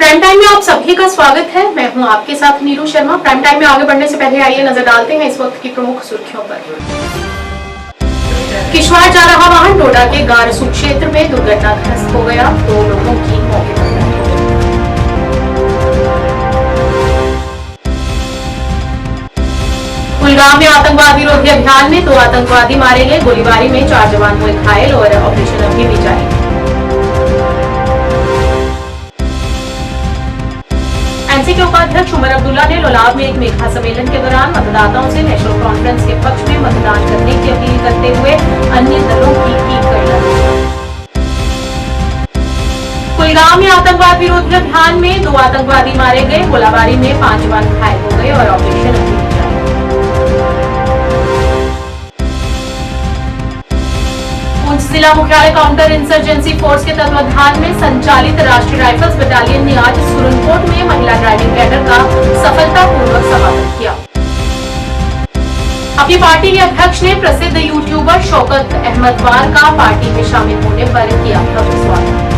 Prime time में आप सभी का स्वागत है। मैं हूं आपके साथ नीरू शर्मा। प्राइम टाइम में आगे बढ़ने से पहले आइए नजर डालते हैं इस वक्त की प्रमुख सुर्खियों पर। किश्तवाड़ जा रहा वाहन डोडा के गारसू क्षेत्र में दुर्घटनाग्रस्त हो गया, 2 लोगों की मौके पर मौत हो गई। कुलगाम में आतंकवाद विरोधी अभियान में 2 आतंकवादी मारे गए, गोलीबारी में 4 जवान हुए घायल और ऑपरेशन अभी भी जारी है। एनसी के उपाध्यक्ष उमर अब्दुल्ला ने लोलाब में एक मेघा सम्मेलन के दौरान मतदाताओं से नेशनल कॉन्फ्रेंस के पक्ष में मतदान करने की अपील करते हुए अन्य दलों की कड़ी। कुलगाम में आतंकवाद विरोधी अभियान में 2 आतंकवादी मारे गए, गोलाबारी में 5 जवान घायल हो गए और ऑपरेशन अभी भी जारी है। जिला मुख्यालय काउंटर इंसर्जेंसी फोर्स के तत्वाधान में संचालित राष्ट्रीय राइफल्स बटालियन ने आज सुरनकोट में महिला ड्राइविंग कैडर का सफलतापूर्वक समापन किया। अपनी पार्टी के अध्यक्ष ने प्रसिद्ध यूट्यूबर शौकत अहमद वार का पार्टी में शामिल होने पर किया भव्य स्वागत।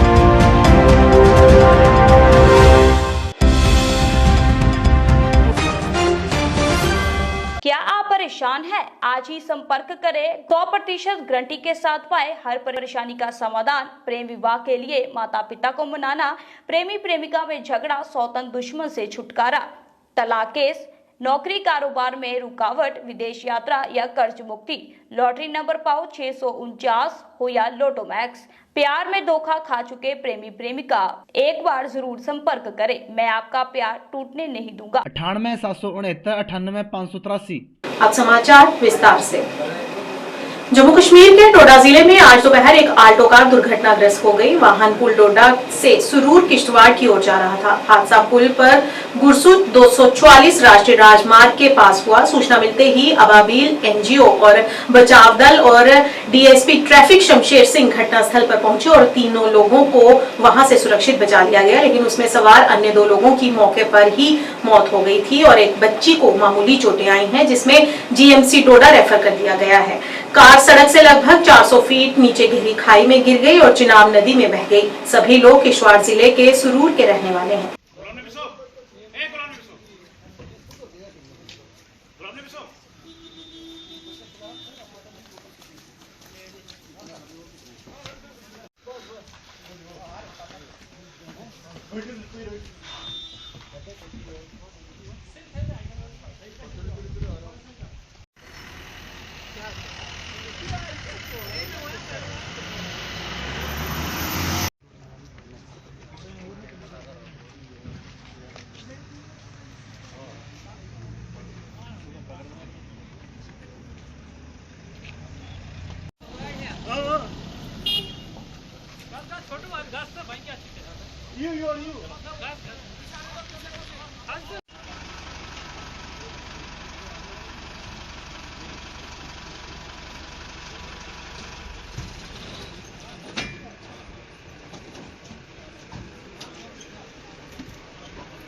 क्या आप परेशान हैं? आज ही संपर्क करें। 100% गारंटी के साथ पाए हर परेशानी का समाधान। प्रेम विवाह के लिए माता पिता को मनाना, प्रेमी प्रेमिका में झगड़ा, सौतन दुश्मन से छुटकारा, तलाक केस, नौकरी कारोबार में रुकावट, विदेश यात्रा या कर्ज मुक्ति, लॉटरी नंबर पाओ 649 हो या लोटो मैक्स, प्यार में धोखा खा चुके प्रेमी प्रेमिका, एक बार जरूर संपर्क करें। मैं आपका प्यार टूटने नहीं दूंगा। 98 769 98 583। अब समाचार विस्तार से। जम्मू कश्मीर के डोडा जिले में आज दोपहर एक आल्टो कार दुर्घटनाग्रस्त हो गई। वाहन पुल डोडा से सुरूर किश्तवाड़ की ओर जा रहा था। हादसा पुल पर गुरसूत 244 राष्ट्रीय राजमार्ग के पास हुआ। सूचना मिलते ही अबाबील एनजीओ और बचाव दल और डीएसपी ट्रैफिक शमशेर सिंह घटनास्थल पर पहुंचे और 3 लोगों को वहां से सुरक्षित बचा लिया गया, लेकिन उसमें सवार अन्य 2 लोगों की मौके पर ही मौत हो गई थी और एक बच्ची को मामूली चोटें आई हैं, जिसमें जीएमसी डोडा रेफर कर दिया गया है। कार सड़क से लगभग 400 फीट नीचे गहरी खाई में गिर गई और चिनाब नदी में बह गई। सभी लोग किश्तवाड़ जिले के सुरूर के रहने वाले हैं।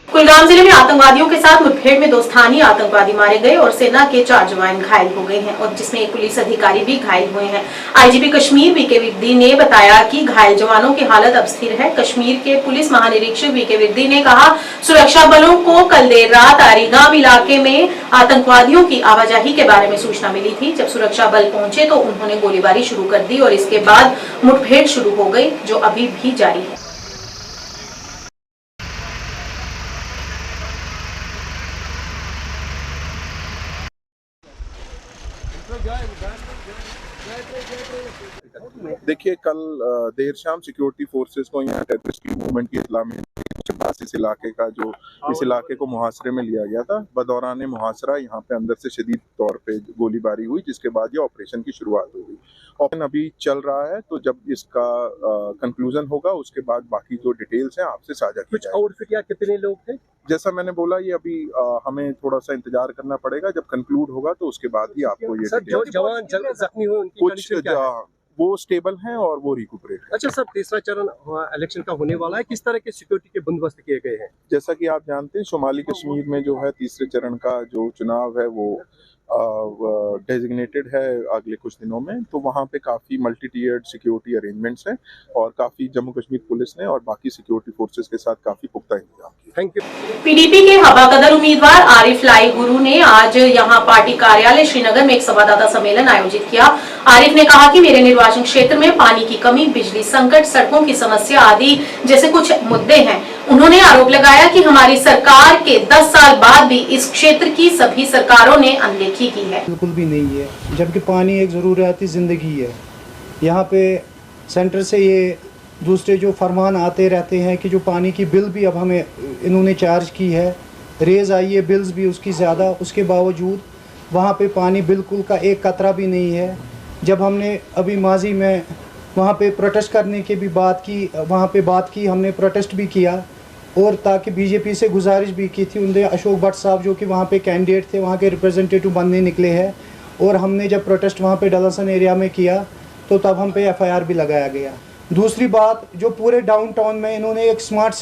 कुलगाम जिले में आतंकवादियों के साथ मुठभेड़ में 2 स्थानीय आतंकवादी मारे गए और सेना के 4 जवान घायल हो गए हैं और जिसमें एक पुलिस अधिकारी भी घायल हुए हैं। आईजीपी कश्मीर वीके विर्दी ने बताया कि घायल जवानों की हालत अब स्थिर है। कश्मीर के पुलिस महानिरीक्षक वीके विर्दी ने कहा, सुरक्षा बलों को कल देर रात आरीगाम इलाके में आतंकवादियों की आवाजाही के बारे में सूचना मिली थी। जब सुरक्षा बल पहुंचे तो उन्होंने गोलीबारी शुरू कर दी और इसके बाद मुठभेड़ शुरू हो गई, जो अभी भी जारी है। देखिए, कल देर शाम सिक्योरिटी फोर्सेस को यहाँ टेररिस्ट की मूवमेंट की इत्ला में इस इलाके को मुहासरे में लिया गया था। बदौरान मुहासरा यहाँ पे अंदर से शदीद तौर पे गोलीबारी हुई, जिसके बाद ये ऑपरेशन की शुरुआत हो गई। ऑपरेशन अभी चल रहा है, तो जब इसका कंक्लूजन होगा उसके बाद बाकी जो डिटेल्स हैं आपसे साझा की जाएगी। और फिर क्या कितने लोग थे? जैसा मैंने बोला, ये अभी हमें थोड़ा सा इंतजार करना पड़ेगा। जब कंक्लूड होगा तो उसके बाद ही आपको ये जो जवान जख्मी हुए उनकी कंडीशन क्या है? वो स्टेबल हैं और वो रिकूपरेट है। अच्छा सर, तीसरा चरण इलेक्शन का होने वाला है, किस तरह के सिक्योरिटी के बंदोबस्त किए गए हैं? जैसा कि आप जानते हैं, शुमाली कश्मीर में जो है तीसरे चरण का जो चुनाव है वो डेजिग्नेटेड है अगले कुछ दिनों में, तो वहाँ पे काफ़ी मल्टी टीयर्ड सिक्योरिटी अरेंजमेंट्स हैं और काफ़ी जम्मू कश्मीर पुलिस ने और बाकी सिक्योरिटी फोर्सेस के साथ काफ़ी पुख्ता इंतजाम किए। Thank you. पीडीपी के हवा कदर उम्मीदवार आरिफ लाई गुरु ने आज यहां पार्टी कार्यालय श्रीनगर में एक संवाददाता सम्मेलन आयोजित किया। आरिफ ने कहा कि मेरे निर्वाचन क्षेत्र में पानी की कमी, बिजली संकट, सड़कों की समस्या आदि जैसे कुछ मुद्दे हैं। उन्होंने आरोप लगाया कि हमारी सरकार के 10 साल बाद भी इस क्षेत्र की सभी सरकारों ने अनदेखी की है। बिल्कुल भी नहीं है, जबकि पानी एक ज़रूरियाती ज़िंदगी है। यहाँ पे सेंटर से ये दूसरे जो फरमान आते रहते हैं कि जो पानी की बिल भी अब हमें इन्होंने चार्ज की है, रेज़ आई है बिल्स भी उसकी ज़्यादा, उसके बावजूद वहाँ पे पानी बिल्कुल का एक कतरा भी नहीं है। जब हमने अभी माजी में वहाँ पे प्रोटेस्ट करने की भी बात की, वहाँ पे बात की, हमने प्रोटेस्ट भी किया और ताकि बीजेपी से गुजारिश भी की थी। उनके अशोक भट्ट साहब जो कि वहाँ पे कैंडिडेट थे, वहाँ के रिप्रेजेंटेटिव बनने निकले हैं, और हमने जब प्रोटेस्ट वहाँ पे डलसन एरिया में किया तो तब हम पे एफआईआर भी लगाया गया। दूसरी बात, जो पूरे डाउनटाउन में इन्होंने एक स्मार्ट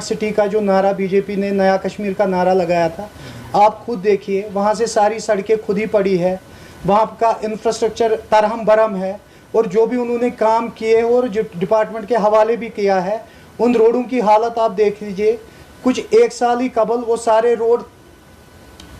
सिटी का जो नारा बीजेपी ने नया कश्मीर का नारा लगाया था, आप खुद देखिए वहाँ से सारी सड़कें खुद ही पड़ी है, वहाँ का इंफ्रास्ट्रक्चर तरहम बरहम है, और जो भी उन्होंने काम किए और जो डिपार्टमेंट के हवाले भी किया है, उन रोडों की हालत आप देख लीजिए। कुछ एक साल ही कबल वो सारे रोड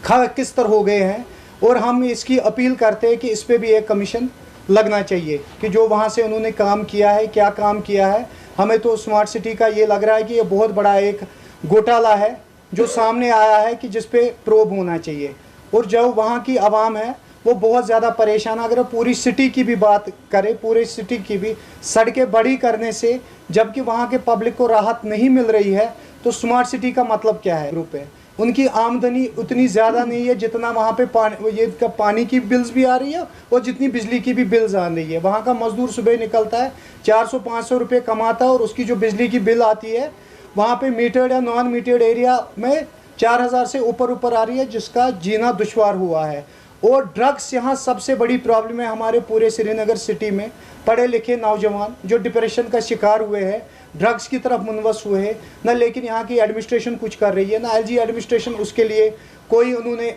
किस तरह हो गए हैं, और हम इसकी अपील करते हैं कि इस पर भी एक कमीशन लगना चाहिए कि जो वहाँ से उन्होंने काम किया है, क्या काम किया है। हमें तो स्मार्ट सिटी का ये लग रहा है कि ये बहुत बड़ा एक घोटाला है जो सामने आया है कि जिस पे प्रोब होना चाहिए, और जो वहाँ की आवाम है वो बहुत ज़्यादा परेशान। अगर पूरी सिटी की भी बात करें, पूरी सिटी की भी सड़कें बड़ी करने से जबकि वहाँ के पब्लिक को राहत नहीं मिल रही है, तो स्मार्ट सिटी का मतलब क्या है? रुपए उनकी आमदनी उतनी ज़्यादा नहीं है जितना वहाँ पे पानी की बिल्स भी आ रही है और जितनी बिजली की भी बिल्स आ रही है। वहाँ का मजदूर सुबह निकलता है 400-500 रुपये कमाता है, और उसकी जो बिजली की बिल आती है वहाँ पे मीटर्ड या नॉन मीटर्ड एरिया में 4000 से ऊपर आ रही है, जिसका जीना दुश्वार हुआ है। और ड्रग्स यहाँ सबसे बड़ी प्रॉब्लम है। हमारे पूरे श्रीनगर सिटी में पढ़े लिखे नौजवान जो डिप्रेशन का शिकार हुए हैं, ड्रग्स की तरफ मुनवस हुए हैं ना, लेकिन यहाँ की एडमिनिस्ट्रेशन कुछ कर रही है ना, एलजी एडमिनिस्ट्रेशन उसके लिए कोई उन्होंने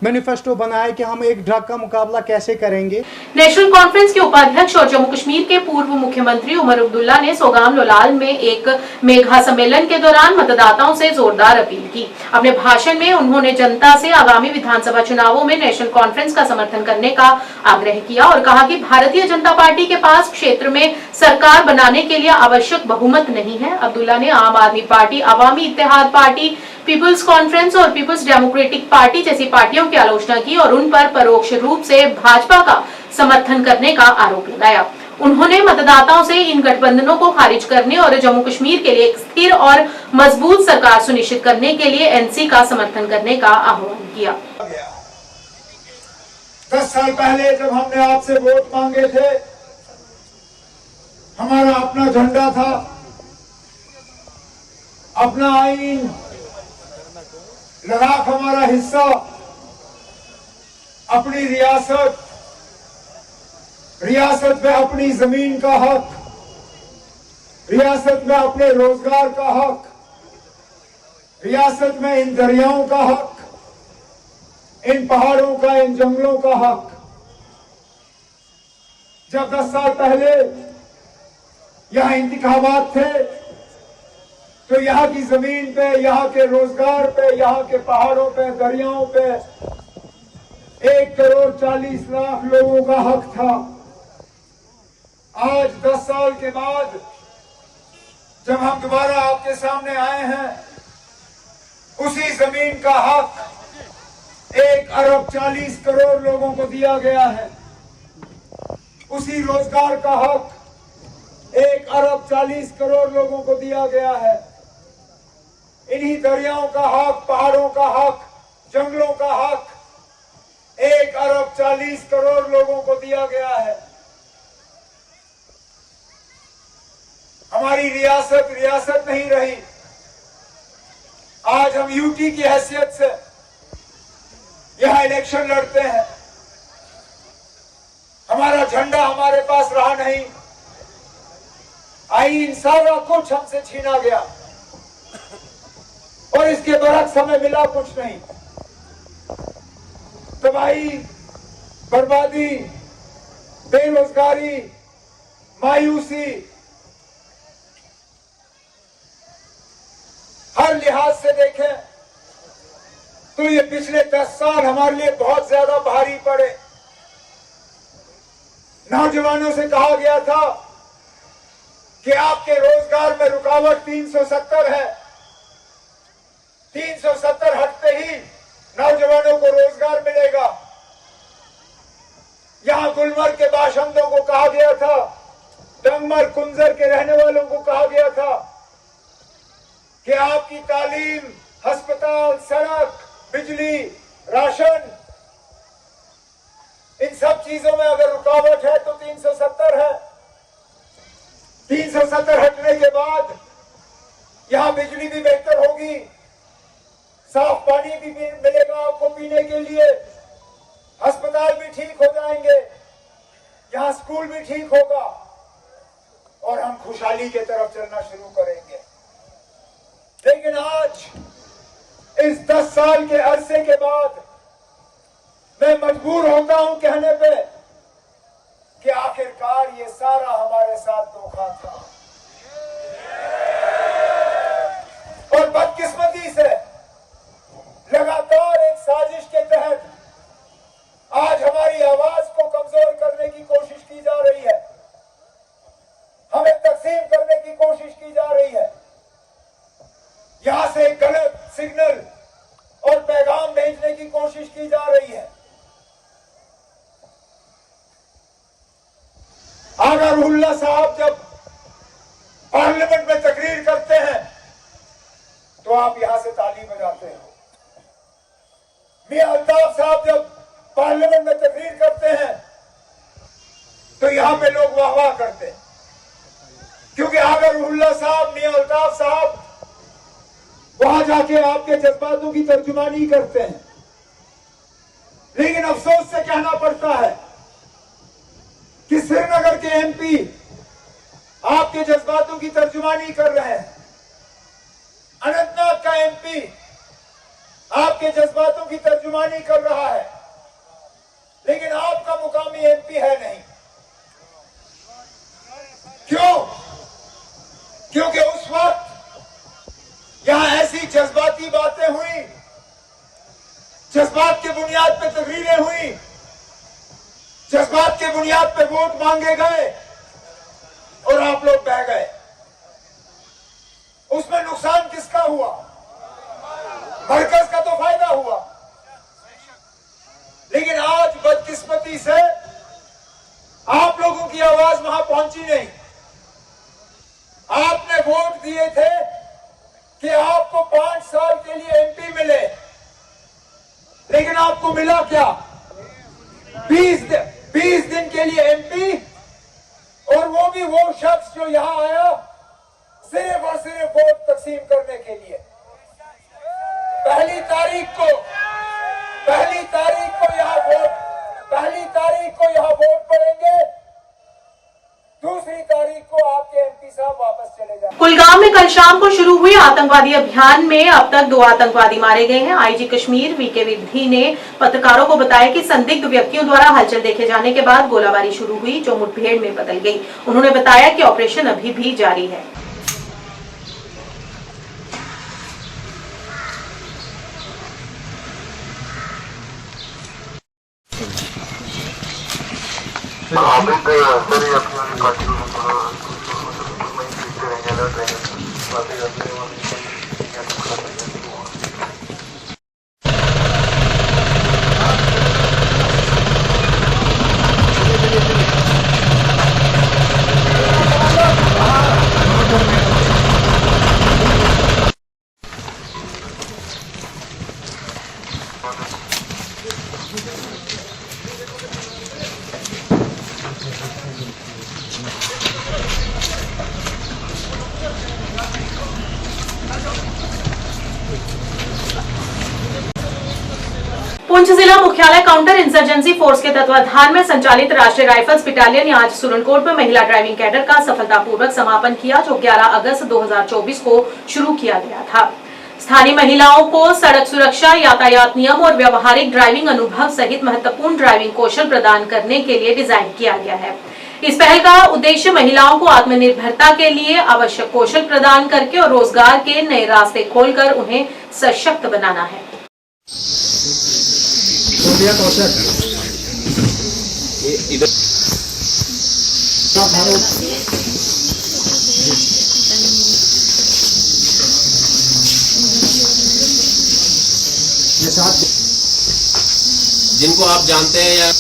मैनिफेस्टो बनाया कि हम एक ड्रग का मुकाबला कैसे करेंगे। नेशनल कॉन्फ्रेंस के उपाध्यक्ष और जम्मू कश्मीर के पूर्व मुख्यमंत्री उमर अब्दुल्ला ने सोगाम लोलाल में एक मेघा सम्मेलन के दौरान मतदाताओं से जोरदार अपील की। अपने भाषण में उन्होंने जनता से आगामी विधानसभा चुनावों में नेशनल कॉन्फ्रेंस का समर्थन करने का आग्रह किया और कहा कि भारतीय जनता पार्टी के पास क्षेत्र में सरकार बनाने के लिए आवश्यक बहुमत नहीं है। अब्दुल्ला ने आम आदमी पार्टी, अवामी इत्तेहाद पार्टी, पीपुल्स कॉन्फ्रेंस और पीपुल्स डेमोक्रेटिक पार्टी जैसी पार्टियों की आलोचना की और उन पर परोक्ष रूप से भाजपा का समर्थन करने का आरोप लगाया। उन्होंने मतदाताओं से इन गठबंधनों को खारिज करने और जम्मू कश्मीर के लिए एक स्थिर और मजबूत सरकार सुनिश्चित करने के लिए एनसी का समर्थन करने का आह्वान किया। 10 साल पहले जब हमने आपसे वोट मांगे थे, हमारा अपना झंडा था, अपना आईन, लद्दाख हमारा हिस्सा, अपनी रियासत में अपनी जमीन का हक, रियासत में अपने रोजगार का हक, रियासत में इन दरियाओं का हक, इन पहाड़ों का, इन जंगलों का हक। जब 10 साल पहले यहां इंतखाबात थे तो यहाँ की जमीन पे, यहाँ के रोजगार पे, यहाँ के पहाड़ों पे, दरियाओं पे 1,40,00,000 लोगों का हक था। आज 10 साल के बाद जब हम दोबारा आपके सामने आए हैं, उसी जमीन का हक 1,40,00,000 लोगों को दिया गया है। उसी रोजगार का हक 1,40,00,000 लोगों को दिया गया है। इन्हीं दरियाओं का हक, पहाड़ों का हक, जंगलों का हक 1,40,00,000 लोगों को दिया गया है। हमारी रियासत नहीं रही। आज हम यूटी की हैसियत से यहां इलेक्शन लड़ते हैं। हमारा झंडा हमारे पास रहा नहीं, आईन सारा कुछ हमसे छीना गया और इसके बरक्स हमें मिला कुछ नहीं। तबाही, बर्बादी, बेरोजगारी, मायूसी, हर लिहाज से देखें तो ये पिछले 10 साल हमारे लिए बहुत ज्यादा भारी पड़े। नौजवानों से कहा गया था कि आपके रोजगार में रुकावट 370 है। 370 हटते ही नौजवानों को रोजगार मिलेगा। यहां गुलमर्ग के बाशिंदों को कहा गया था, डंगमर कुंजर के रहने वालों को कहा गया था कि आपकी तालीम, अस्पताल, सड़क, बिजली, राशन, इन सब चीजों में अगर रुकावट है तो 370 है। 370 हटने के बाद यहां बिजली भी बेहतर होगी, साफ पानी भी मिलेगा आपको पीने के लिए, अस्पताल भी ठीक हो जाएंगे, यहां स्कूल भी ठीक होगा और हम खुशहाली की तरफ चलना शुरू करेंगे। लेकिन आज इस 10 साल के अरसे के बाद मैं मजबूर होता हूं कहने पे कि आखिरकार ये सारा हमारे साथ धोखा था। और बदकिस्मती से लगातार एक साजिश के तहत आज हमारी आवाज को कमजोर करने की कोशिश की जा रही है, हमें तकसीम करने की कोशिश की जा रही है। यहां से गलत सिग्नल और पैगाम भेजने की कोशिश की जा रही है। आगा रुहुल्लाह साहब जब पार्लियामेंट में तकरीर करते हैं तो आप यहां से ताली बजाते हो। मियां अल्ताफ साहब जब पार्लियामेंट में तकरीर करते हैं तो यहां पे लोग वाह वाह करते हैं, क्योंकि आगा रुहुल्लाह साहब, मियां अल्ताफ साहब वहां जाके आपके जज्बातों की तर्जुमानी करते हैं। लेकिन अफसोस से कहना पड़ता है कि श्रीनगर के एमपी आपके जज्बातों की तर्जुमानी कर रहे हैं, अनंतनाग का एमपी आपके जज्बातों की तर्जुमानी कर रहा है, लेकिन आपका मुकामी एमपी है नहीं। क्यों? क्योंकि उस वक्त यहां ऐसी जज्बाती बातें हुई, जज्बात के बुनियाद पे तकरीरें हुई, जज्बात के बुनियाद पे वोट मांगे गए और आप लोग बह गए। उसमें नुकसान किसका हुआ? मरकज का तो फायदा हुआ। लेकिन आज बदकिस्मती से आप लोगों की आवाज वहां पहुंची नहीं। आपने वोट दिए थे कि आपको 5 साल के लिए एमपी मिले, लेकिन आपको मिला क्या? 20 दिन के लिए एमपी, और वो भी वो शख्स जो यहां आया सिर्फ और सिर्फ वोट तकसीम करने के लिए। पहली तारीख को यहां वोट पड़ेंगे, दूसरी तारीख को आपके एमपी साहब वापस चले जाएंगे। कुलगाम में कल शाम को शुरू हुए आतंकवादी अभियान में अब तक 2 आतंकवादी मारे गए हैं। आईजी कश्मीर वीके विधि ने पत्रकारों को बताया कि संदिग्ध व्यक्तियों द्वारा हलचल देखे जाने के बाद गोलाबारी शुरू हुई, जो मुठभेड़ में बदल गई। उन्होंने बताया कि ऑपरेशन अभी भी जारी है। पुंछ जिला मुख्यालय काउंटर इंसर्जेंसी फोर्स के तत्वाधान में संचालित राष्ट्रीय राइफल्स बटालियन ने आज सुरनकोट में महिला ड्राइविंग कैडर का सफलतापूर्वक समापन किया, जो 11 अगस्त 2024 को शुरू किया गया था। स्थानीय महिलाओं को सड़क सुरक्षा, यातायात नियम और व्यवहारिक ड्राइविंग अनुभव सहित महत्वपूर्ण ड्राइविंग कौशल प्रदान करने के लिए डिजाइन किया गया है। इस पहल का उद्देश्य महिलाओं को आत्मनिर्भरता के लिए आवश्यक कौशल प्रदान करके और रोजगार के नए रास्ते खोलकर उन्हें सशक्त बनाना है। जिनको आप जानते हैं या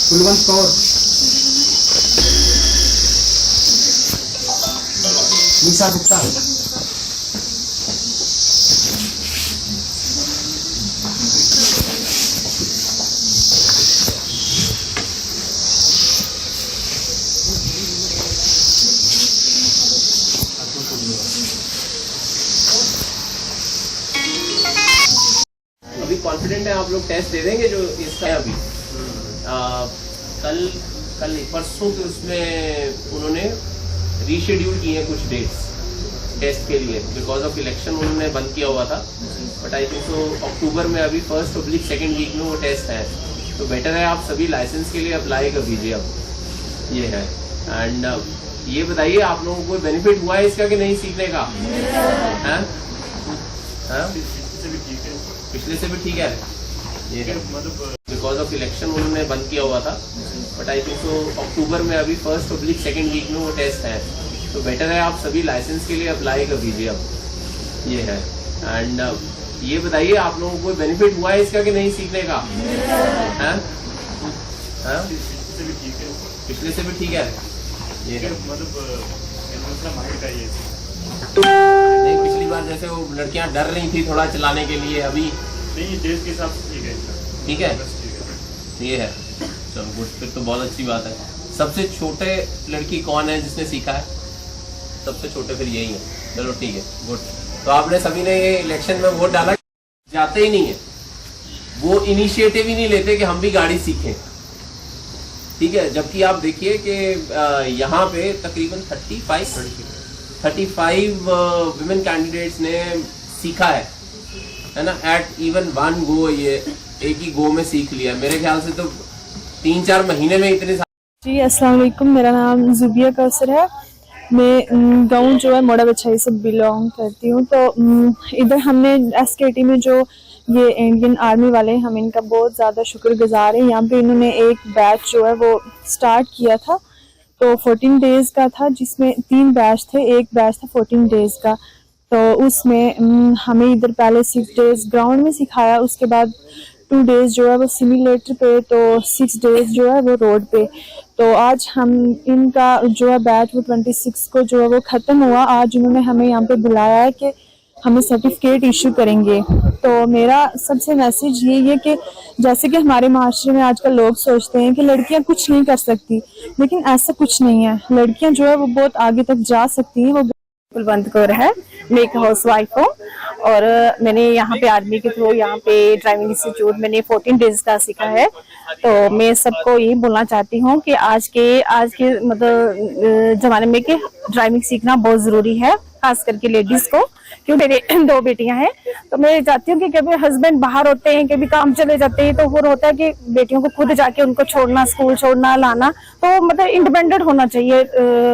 कुलवंत कौर, निशा गुप्ता, अभी कॉन्फिडेंट है आप लोग टेस्ट दे देंगे जो इसका है अभी कल नहीं परसों के उसमें उन्होंने रीशेड्यूल किए हैं कुछ डेट्स टेस्ट के लिए बिकॉज ऑफ इलेक्शन उन्होंने बंद किया हुआ था बट आई थिंक सो अक्टूबर में अभी 1st-2nd वीक में वो टेस्ट है तो बेटर है आप सभी लाइसेंस के लिए अप्लाई कर दीजिए अब ये है एंड ये बताइए आप लोगों को बेनिफिट हुआ है इसका कि नहीं सीखने का है? पिछले से भी ठीक है ये है बिकॉज ऑफ इलेक्शन उन्होंने बंद किया हुआ था बट आई थिंक सो अक्टूबर में अभी 1st-2nd वीक में वो टेस्ट है तो बेटर है आप सभी लाइसेंस के लिए अप्लाई कर दीजिए अब ये है एंड ये बताइए आप लोगों को बेनिफिट हुआ है इसका कि नहीं सीखने का है? पिछले से भी ठीक है ये है नहीं पिछली बार जैसे वो लड़कियां डर रही थी थोड़ा चलाने के लिए अभी नहीं देश के हिसाब से ठीक है ये है चलो गुड फिर तो बहुत अच्छी बात है। सबसे छोटे लड़की कौन है जिसने सीखा है? सबसे छोटे फिर यही है चलो ठीक है गुड। तो आपने सभी ने ये इलेक्शन में वोट डाला जाते ही नहीं है वो इनिशिएटिव ही नहीं लेते कि हम भी गाड़ी सीखें ठीक है जबकि आप देखिए कि यहाँ पे तकरीबन 35 विमेन कैंडिडेट्स ने सीखा है ना एट इवन वन गो ये एक ही गो में सीख लिया मेरे ख्याल से तो 3-4 महीने में इतने जी अस्सलाम वालेकुम मेरा नाम जुबिया कौसर है। मैं गाँव जो है मोड़ा बछाई से बिलोंग करती हूँ तो इधर हमने एसकेटी में जो ये इंडियन आर्मी वाले हैं हम इनका बहुत ज़्यादा शुक्रगुजार हैं। यहाँ पे इन्होंने एक बैच जो है वो स्टार्ट किया था तो 14 डेज़ का था जिसमें 3 बैच थे एक बैच था 14 डेज़ का तो उसमें हमें इधर पहले 6 डेज़ ग्राउंड में सिखाया उसके बाद 2 डेज़ जो है वो सिमुलेटर पे तो 6 डेज़ जो है वो रोड पे। तो आज हम इनका जो है बैच वो 26 को जो है वो ख़त्म हुआ। आज उन्होंने हमें यहाँ पे बुलाया है कि हमें सर्टिफिकेट इशू करेंगे। तो मेरा सबसे मैसेज ये है कि जैसे कि हमारे माशरे में आजकल लोग सोचते हैं कि लड़कियां कुछ नहीं कर सकती लेकिन ऐसा कुछ नहीं है। लड़कियां जो है वो बहुत आगे तक जा सकती हैं। वो कुलवंत कौर है मैं एक हाउस वाइफ हूँ और मैंने यहाँ पे आर्मी के थ्रू यहाँ पे ड्राइविंग इंस्टीट्यूट मैंने 14 डेज का सीखा है। तो मैं सबको यही बोलना चाहती हूँ कि आज के मतलब जमाने में कि ड्राइविंग सीखना बहुत जरूरी है खास करके लेडीज को क्योंकि मेरे 2 बेटियां हैं। तो मैं चाहती हूँ कि कभी हस्बैंड बाहर होते हैं कभी काम चले जाते हैं तो वो होता है कि बेटियों को खुद जाके उनको छोड़ना स्कूल छोड़ना लाना तो मतलब इंडिपेंडेंट होना चाहिए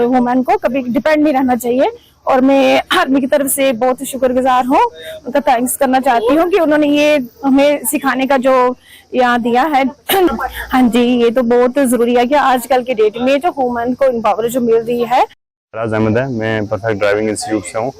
वुमेन को कभी डिपेंड नहीं रहना चाहिए। और मैं आर्मी की तरफ से बहुत शुक्रगुजार हूँ उनका थैंक्स करना चाहती हूँ कि उन्होंने ये हमें सिखाने का जो यहाँ दिया है। हाँ जी ये तो बहुत जरूरी है कि आजकल के डेट में जो वुमेन को एम्पावर जो मिल रही है। राज अहमद है मैं परफेक्ट ड्राइविंग इंस्टीट्यूट से हूँ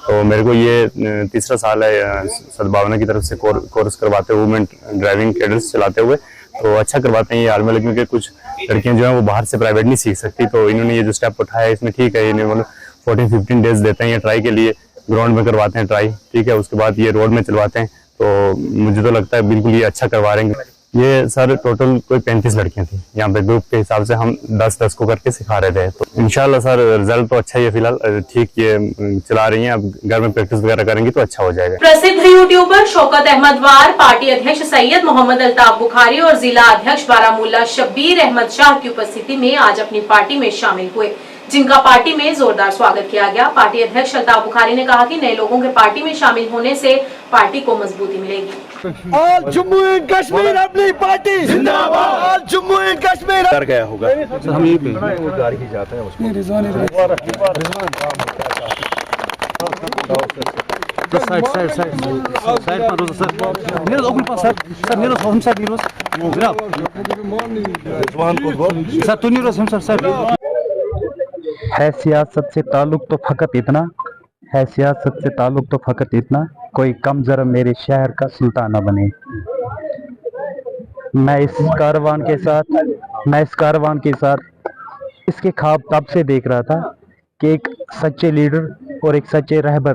तो मेरे को ये तीसरा साल है सद्भावना की तरफ से कोर्स करवाते हुए वुमेन ड्राइविंग कैडर्स चलाते हुए तो अच्छा करवाते हैं ये आर्मी वाले क्योंकि कुछ लड़कियां जो है वो बाहर से प्राइवेट नहीं सीख सकती। तो इन्होंने ये जो स्टेप उठाया है इसमें ठीक है इन्हें मतलब 14-15 डेज देते हैं ये ट्राई के लिए ग्राउंड में करवाते हैं ट्राई ठीक है उसके बाद ये रोड में चलवाते हैं। तो मुझे तो लगता है बिल्कुल ये अच्छा करवा रहे हैं। ये सर टोटल कोई 35 लड़कियां थी यहाँ पे ग्रुप के हिसाब से हम 10-10 को करके सिखा रहे थे। तो इंशाल्लाह सर रिजल्ट तो अच्छा ही है फिलहाल ठीक ये चला रही हैं अब घर में प्रैक्टिस वगैरह करेंगी तो अच्छा हो जाएगा। प्रसिद्ध यूट्यूबर शौकत अहमद वार, पार्टी अध्यक्ष सैयद मोहम्मद अल्ताफ बुखारी और जिला अध्यक्ष बारामूला शब्बीर अहमद शाह की उपस्थिति में आज अपनी पार्टी में शामिल हुए। जिनका पार्टी में जोरदार स्वागत किया गया। पार्टी अध्यक्ष अल्ताफ बुखारी ने कहा कि नए लोगों के पार्टी में शामिल होने से पार्टी को मजबूती मिलेगी। और जम्मू एंड कश्मीर अपनी पार्टी जिंदाबाद। और जम्मू एंड कश्मीर कर गया होगा। हम ये गाड़ी की जाते हैं उसमें है सियासत से ताल्लुक तो फकत इतना, है सियासत से ताल्लुक तो फकत इतना, कोई कम जरा मेरे शहर का सुल्तान न बने। मैं इस कारवान के साथ इसके ख्वाब तब से देख रहा था कि एक सच्चे लीडर और एक सच्चे रहबर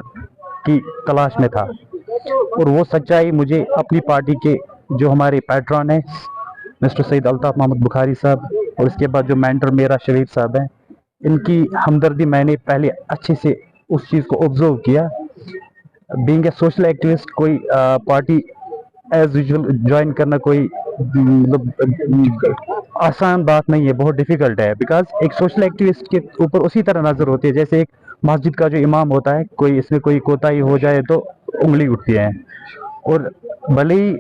की तलाश में था, और वो सच्चाई मुझे अपनी पार्टी के जो हमारे पैट्रन हैं मिस्टर सईद अल्ताफ मोहम्मद बुखारी साहब, और इसके बाद जो मेंटर मेरा शरीफ साहब हैं, इनकी हमदर्दी मैंने पहले अच्छे से उस चीज़ को ऑब्जर्व किया। बीइंग ए सोशल एक्टिविस्ट कोई पार्टी एज यूजुअल ज्वाइन करना कोई मतलब आसान बात नहीं है, बहुत डिफ़िकल्ट है। बिकॉज एक सोशल एक्टिविस्ट के ऊपर उसी तरह नज़र होती है जैसे एक मस्जिद का जो इमाम होता है, कोई इसमें कोई कोताही हो जाए तो उंगली उठती है। और भले ही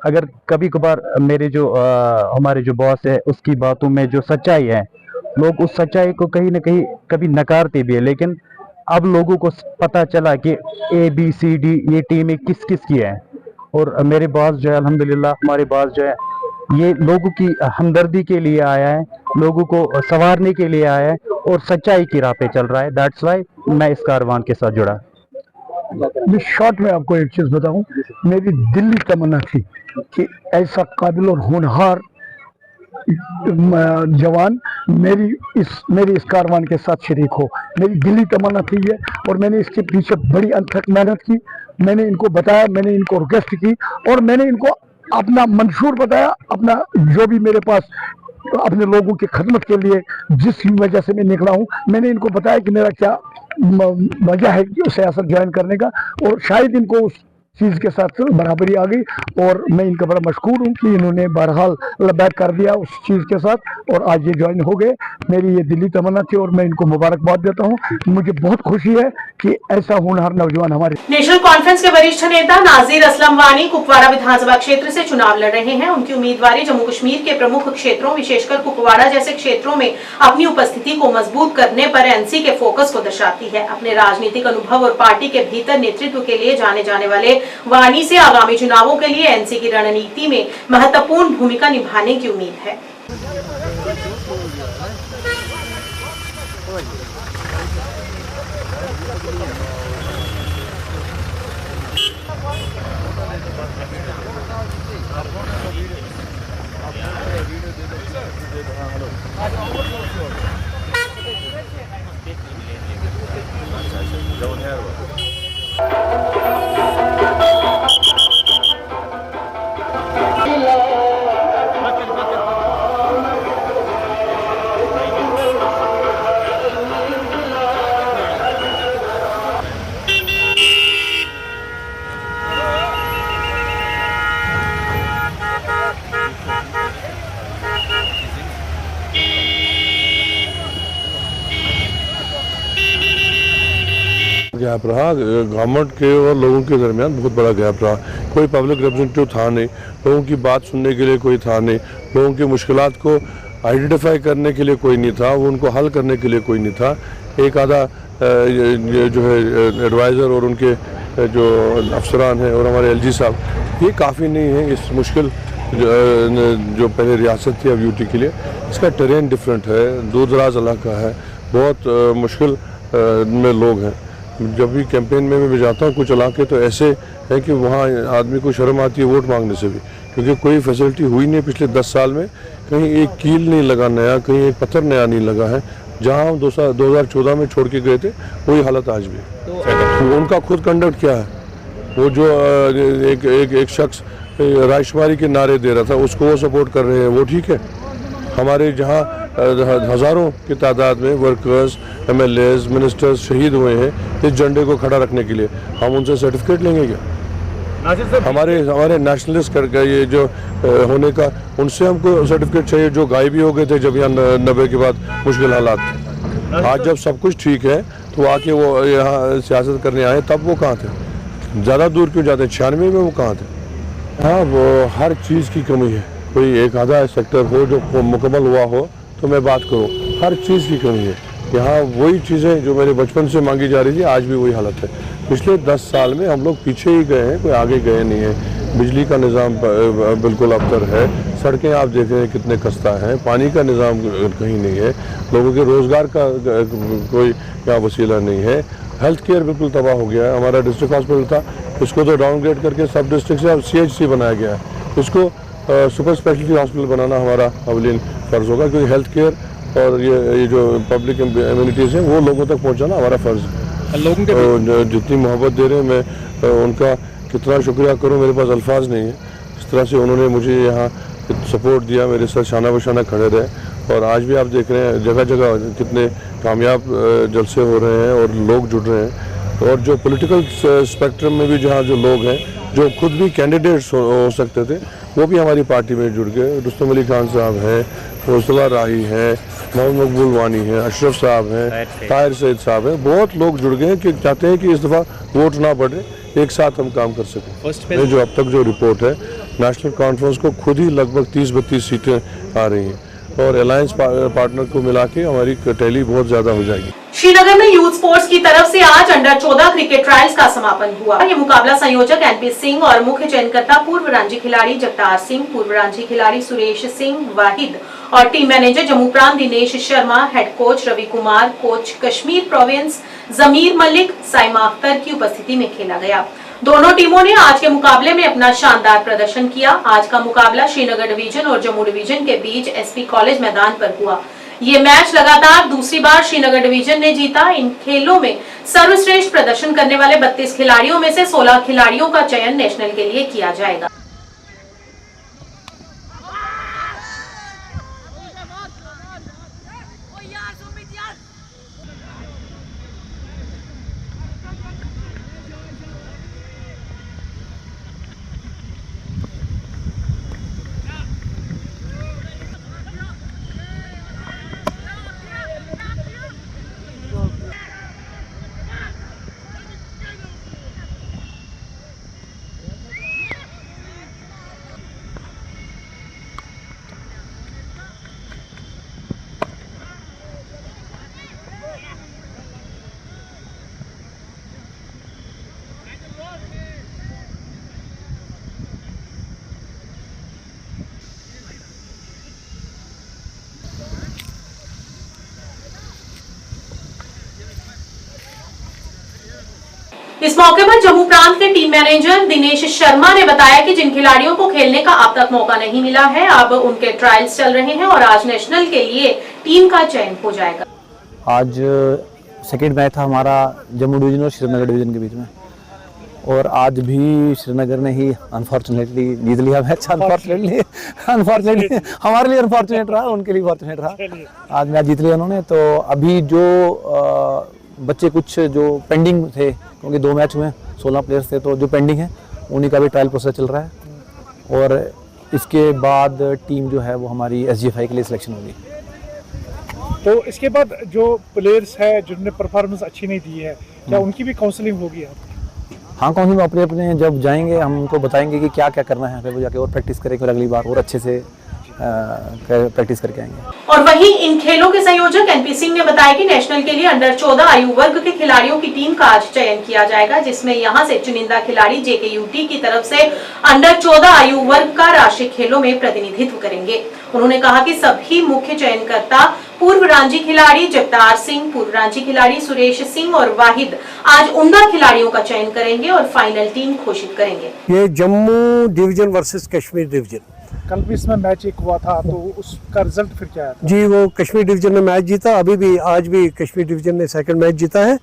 अगर कभी कभार मेरे जो हमारे जो बॉस है उसकी बातों में जो सच्चाई है, लोग उस सच्चाई को कहीं ना कहीं कभी नकारते भी है, लेकिन अब लोगों को पता चला कि ABCD ये टीमें किस किस की है। और मेरे बॉस जो है अल्हम्दुलिल्लाह, हमारे बॉस जो है ये लोगों की हमदर्दी के लिए आया है, लोगों को संवारने के लिए आया है और सच्चाई की राह पे चल रहा है। दैट्स वाई मैं इस कारवान के साथ जुड़ा। मैं शॉर्ट में आपको एक चीज़ बताऊं, मेरी दिल्ली तमन्ना थी कि ऐसा काबिल और होनहार जवान मेरी इस कारवान के साथ शरीक हो। मेरी दिल्ली तमन्ना थी ये, और मैंने इसके पीछे बड़ी अनथक मेहनत की। मैंने इनको बताया, मैंने इनको रिक्वेस्ट की, और मैंने इनको अपना मंशूर बताया, अपना जो भी मेरे पास अपने लोगों की खदमत के लिए जिस वजह से मैं निकला हूँ, मैंने इनको बताया कि मेरा क्या वजह है सियासत ज्वाइन करने का, और शायद इनको उस चीज़ के साथ बराबरी आ गई, और मैं इनका बड़ा मशकूर हूँ कि इन्होंने बहरहाल लबैक कर दिया उस चीज़ के साथ, और आज ये ज्वाइन हो गए। मेरी ये दिल्ली तमन्ना थी और मैं इनको मुबारकबाद देता हूँ। मुझे बहुत खुशी है कि ऐसा होनहार नौजवान हमारे। नेशनल कॉन्फ्रेंस के वरिष्ठ नेता नाजीर असलम वानी कुपवाड़ा विधानसभा क्षेत्र से चुनाव लड़ रहे हैं। उनकी उम्मीदवारी जम्मू कश्मीर के प्रमुख क्षेत्रों विशेषकर कुपवाड़ा जैसे क्षेत्रों में अपनी उपस्थिति को मजबूत करने पर NC के फोकस को दर्शाती है। अपने राजनीतिक अनुभव और पार्टी के भीतर नेतृत्व के लिए जाने जाने वाले वानी से आगामी चुनावों के लिए NC की रणनीति में महत्वपूर्ण भूमिका निभाने की उम्मीद है। गैप रहा, गवर्नमेंट के और लोगों के दरमियान बहुत बड़ा गैप रहा। कोई पब्लिक रिप्रेजेंटेटिव था नहीं, लोगों की बात सुनने के लिए कोई था नहीं, लोगों की मुश्किलात को आइडेंटिफाई करने के लिए कोई नहीं था, वो उनको हल करने के लिए कोई नहीं था। एक आधा जो है एडवाइज़र और उनके जो अफसरान हैं और हमारे LG साहब, ये काफ़ी नहीं है इस मुश्किल जो पहले रियासत थी अब UT के लिए। इसका टेरेन डिफरेंट है, दूर दराज इलाका है, बहुत मुश्किल में लोग हैं। जब भी कैंपेन में मैं जाता हूँ कुछ इलाके तो ऐसे हैं कि वहाँ आदमी को शर्म आती है वोट मांगने से भी, क्योंकि कोई फैसिलिटी हुई नहीं पिछले 10 साल में। कहीं एक कील नहीं लगा नया, कहीं एक पत्थर नया नहीं लगा है। जहाँ हम 2014 में छोड़ के गए थे वही हालत आज भी। तो उनका खुद कंडक्ट क्या है, वो जो एक शख्स राजकुमारी के नारे दे रहा था उसको वो सपोर्ट कर रहे हैं, वो ठीक है। हमारे जहाँ हज़ारों की तादाद में वर्कर्स, MLAs, मिनिस्टर्स शहीद हुए हैं इस झंडे को खड़ा रखने के लिए, हम उनसे सर्टिफिकेट लेंगे क्या? हमारे नेशनलिस्ट का ये जो होने का, उनसे हमको सर्टिफिकेट चाहिए जो गायब भी हो गए थे जब यहाँ 90 के बाद मुश्किल हालात थे। आज जब सब कुछ ठीक है तो आके वो यहाँ सियासत करने आए, तब वो कहाँ थे? ज़्यादा दूर क्यों जाते? 96 में वो कहाँ थे? हाँ, वो हर चीज़ की कमी है। कोई एक आधा सेक्टर हो जो मुकम्मल हुआ हो तो मैं बात करूँ, हर चीज़ की कमी है। यहाँ वही चीज़ें जो मेरे बचपन से मांगी जा रही थी, आज भी वही हालत है। पिछले 10 साल में हम लोग पीछे ही गए हैं, कोई आगे गए नहीं है। बिजली का निज़ाम बिल्कुल अबतर है, सड़कें आप देख रहे हैं कितने खस्ता हैं, पानी का निज़ाम कहीं नहीं है, लोगों के रोज़गार का कोई यहाँ वसीला नहीं है। हेल्थ केयर बिल्कुल तबाह हो गया है। हमारा डिस्ट्रिक्ट हॉस्पिटल था, इसको तो डाउनग्रेड करके सब डिस्ट्रिक्ट से अब CHC बनाया गया है। इसको सुपर स्पेशलिटी हॉस्पिटल बनाना हमारा अवलीन फ़र्ज़ होगा, क्योंकि हेल्थ केयर और ये जो पब्लिक एम्यूनिटीज़ हैं वो लोगों तक पहुँचाना हमारा फ़र्ज़ है। लोगों के जितनी मोहब्बत दे रहे हैं, मैं उनका कितना शुक्रिया करूं, मेरे पास अल्फाज नहीं है। इस तरह से उन्होंने मुझे यहाँ सपोर्ट दिया, मेरे साथ शाना बशाना खड़े रहे। और आज भी आप देख रहे हैं जगह जगह कितने कामयाब जलसे हो रहे हैं और लोग जुड़ रहे हैं। और जो पॉलिटिकल स्पेक्ट्रम में भी जहाँ जो लोग हैं जो खुद भी कैंडिडेट्स हो सकते थे, वो भी हमारी पार्टी में जुड़ गए। रुस्तम अली खान साहब हैं, फौजला राही हैं, मोहम्मद मकबूल वानी हैं, अशरफ साहब हैं, ताहिर सैयद साहब हैं। बहुत लोग जुड़ गए कि चाहते हैं कि इस दफ़ा वोट ना बढ़े, एक साथ हम काम कर सकें। जो अब तक जो रिपोर्ट है, नेशनल कॉन्फ्रेंस को खुद ही लगभग 30-32 सीटें आ रही हैं और अलायंस पार्टनर को मिला के हमारी टैली बहुत ज़्यादा हो जाएगी। श्रीनगर में यूथ स्पोर्ट्स की तरफ से आज अंडर 14 क्रिकेट ट्रायल्स का समापन हुआ। ये मुकाबला संयोजक NP सिंह और मुख्य चयनकर्ता पूर्व रणजी खिलाड़ी जगतार सिंह, पूर्व रणजी खिलाड़ी सुरेश सिंह वाहिद और टीम मैनेजर जम्मू प्रांत Dinesh Sharma, head coach Ravi Kumar, coach Kashmir province Zameer Malik, Saima Akhtar की उपस्थिति में खेला गया। दोनों टीमों ने आज के मुकाबले में अपना शानदार प्रदर्शन किया। आज का मुकाबला श्रीनगर डिवीजन और जम्मू डिवीजन के बीच SP कॉलेज मैदान पर हुआ। ये मैच लगातार दूसरी बार श्रीनगर डिवीजन ने जीता। इन खेलों में सर्वश्रेष्ठ प्रदर्शन करने वाले 32 खिलाड़ियों में से 16 खिलाड़ियों का चयन नेशनल के लिए किया जाएगा। इस मौके पर जम्मू प्रांत के टीम मैनेजर दिनेश शर्मा ने बताया कि जिन खिलाड़ियों को खेलने का अब तक मौका नहीं मिला है, अब उनके ट्रायल्स चल रहे हैं और आज नेशनल के लिए टीम का चयन हो जाएगा। आज सेकंड मैच था हमारा जम्मू डिवीजन और श्रीनगर डिवीजन के बीच में, और आज भी श्रीनगर ने ही अनफॉर्चुनेटली जीत लिया मैच। अनफॉर्चुनेटली हमारे लिए अनफॉर्चुनेट रहा, उनके लिए फॉर्चुनेट रहा। आज मैच जीत लिया उन्होंने। तो अभी जो बच्चे कुछ जो पेंडिंग थे, क्योंकि 2 मैच में 16 प्लेयर्स थे, तो जो पेंडिंग है उन्हीं का भी ट्रायल प्रोसेस चल रहा है। और इसके बाद टीम जो है वो हमारी SGFI के लिए सिलेक्शन होगी। तो इसके बाद जो प्लेयर्स है जिन्होंने परफॉर्मेंस अच्छी नहीं दी है, क्या उनकी भी काउंसलिंग होगी? हाँ, काउंसलिंग अपने अपने जब जाएंगे हम उनको बताएंगे कि क्या क्या करना है, फिर वो जाके और प्रैक्टिस करेंगे और अगली बार और अच्छे से प्रैक्टिस करके आएंगे। और वहीं इन खेलों के संयोजक NP सिंह ने बताया कि नेशनल के लिए अंडर 14 आयु वर्ग के खिलाड़ियों की टीम का आज चयन किया जाएगा, जिसमें यहां से चुनिंदा खिलाड़ी JKUT की तरफ से अंडर 14 आयु वर्ग का राष्ट्रीय खेलों में प्रतिनिधित्व करेंगे। उन्होंने कहा कि सभी मुख्य चयनकर्ता पूर्व रणजी खिलाड़ी जगतार सिंह, पूर्व रणजी खिलाड़ी सुरेश सिंह और वाहिद आज उम्दा खिलाड़ियों का चयन करेंगे और फाइनल टीम घोषित करेंगे। ये Jammu division versus Kashmir division, कल भी इसमें मैच एक हुआ था, तो उसका रिजल्ट फिर क्या है? जी, वो कश्मीर डिवीजन ने मैच जीता। अभी भी आज भी कश्मीर डिवीजन ने सेकंड मैच जीता है।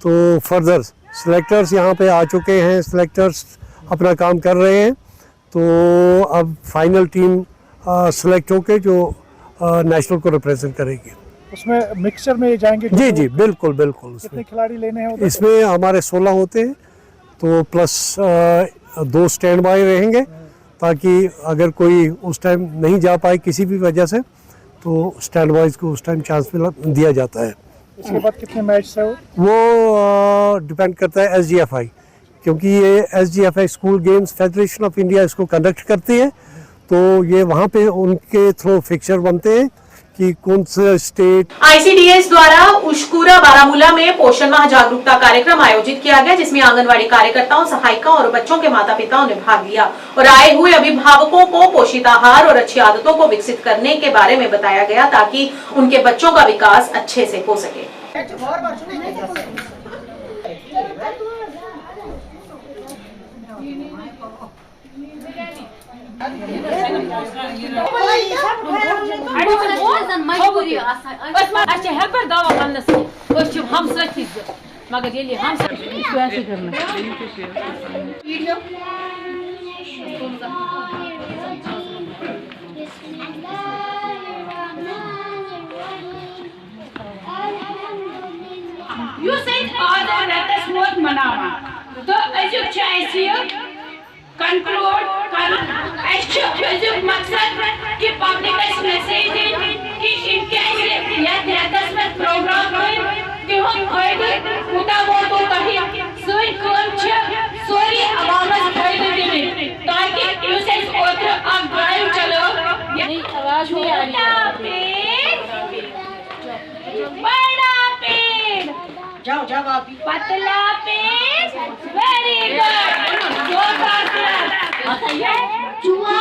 तो फर्दर सिलेक्टर्स यहाँ पे आ चुके हैं, सिलेक्टर्स अपना काम कर रहे हैं। तो अब फाइनल टीम सिलेक्ट होके जो नेशनल को रिप्रेजेंट करेगी। उसमें मिक्सचर में जाएंगे? जी जी, बिल्कुल बिल्कुल। कितने खिलाड़ी लेने हैं? इसमें हमारे 16 होते हैं, तो प्लस 2 स्टैंड बाय रहेंगे, ताकि अगर कोई उस टाइम नहीं जा पाए किसी भी वजह से, तो स्टैंड बॉयज़ को उस टाइम चांस दिया जाता है। उसके बाद कितने मैच है वो डिपेंड करता है SGFI, क्योंकि ये SGFI school games federation of India इसको कंडक्ट करती है, तो ये वहाँ पे उनके थ्रू फिक्चर बनते हैं कि कौन सा स्टेट। ICDS द्वारा उशकुरा बारामूला में पोषण माह जागरूकता कार्यक्रम आयोजित किया गया, जिसमें आंगनवाड़ी कार्यकर्ताओं, सहायिकाओं और बच्चों के माता पिताओं ने भाग लिया और आए हुए अभिभावकों को पोषित आहार और अच्छी आदतों को विकसित करने के बारे में बताया गया, ताकि उनके बच्चों का विकास अच्छे से हो सके। मगर ये हम कंक्लूड मकसद कि पब्लिकस मैसेज कि इनके रेतस में प्रोग्राम तिहद फायदे खुदा वो तही सोरी अवामस फायदे दिने, ताकि ओत्र आप ड्राइव चलो आवाज नहीं आ रही। बड़ा पेड़ जाओ आप पतला पेड़ वेरी गुड जोरदार चुआ